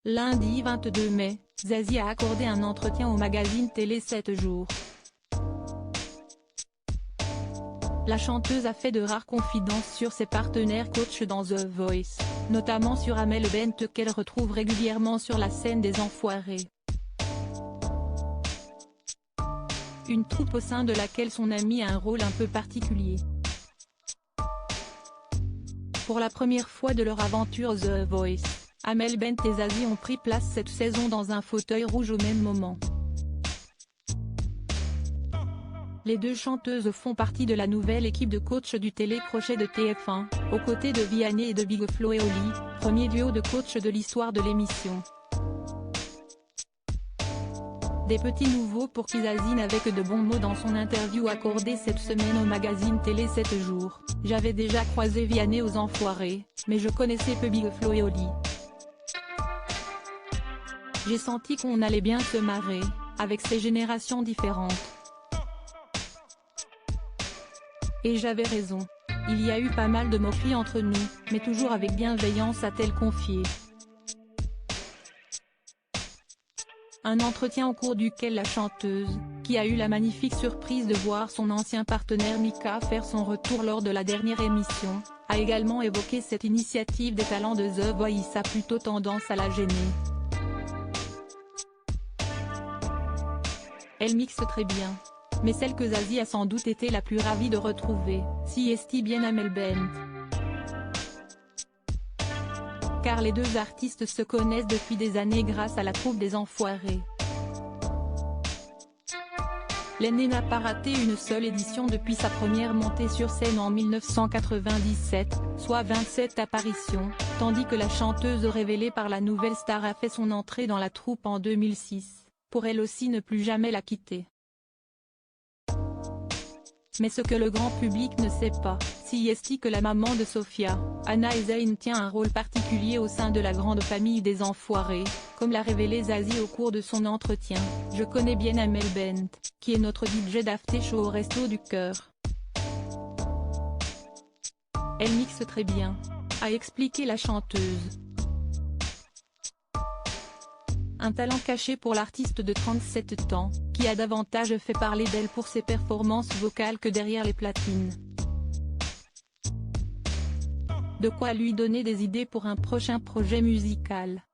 Lundi 22 mai, Zazie a accordé un entretien au magazine télé 7 jours. La chanteuse a fait de rares confidences sur ses partenaires coachs dans The Voice, notamment sur Amel Bent qu'elle retrouve régulièrement sur la scène des Enfoirés. Une troupe au sein de laquelle son amie a un rôle un peu particulier. Pour la première fois de leur aventure The Voice, Amel Bent et Zazie ont pris place cette saison dans un fauteuil rouge au même moment. Les deux chanteuses font partie de la nouvelle équipe de coach du télé-crochet de TF1, aux côtés de Vianney et de Big Flo et Oli, premier duo de coach de l'histoire de l'émission. Des petits nouveaux pour qui Zazie n'avait que de bons mots dans son interview accordée cette semaine au magazine télé 7 jours. J'avais déjà croisé Vianney aux Enfoirés, mais je connaissais peu Big Flo et Oli. J'ai senti qu'on allait bien se marrer, avec ces générations différentes. Et j'avais raison. Il y a eu pas mal de moqueries entre nous, mais toujours avec bienveillance, a-t-elle confié. Un entretien au cours duquel la chanteuse, qui a eu la magnifique surprise de voir son ancien partenaire Mika faire son retour lors de la dernière émission, a également évoqué cette initiative des talents de The Voice a plutôt tendance à la gêner. Elle mixe très bien. Mais celle que Zazie a sans doute été la plus ravie de retrouver, si est bien Amel Bent. Car les deux artistes se connaissent depuis des années grâce à la troupe des Enfoirés. L'aînée n'a pas raté une seule édition depuis sa première montée sur scène en 1997, soit 27 apparitions, tandis que la chanteuse révélée par la nouvelle star a fait son entrée dans la troupe en 2006, pour elle aussi ne plus jamais la quitter. Mais ce que le grand public ne sait pas, c'est que la maman de Sofia, Anna Zayn tient un rôle particulier au sein de la grande famille des Enfoirés, comme l'a révélé Zazie au cours de son entretien. Je connais bien Amel Bent, qui est notre DJ d'after show au Resto du Cœur. Elle mixe très bien, a expliqué la chanteuse. Un talent caché pour l'artiste de 37 ans, qui a davantage fait parler d'elle pour ses performances vocales que derrière les platines. De quoi lui donner des idées pour un prochain projet musical.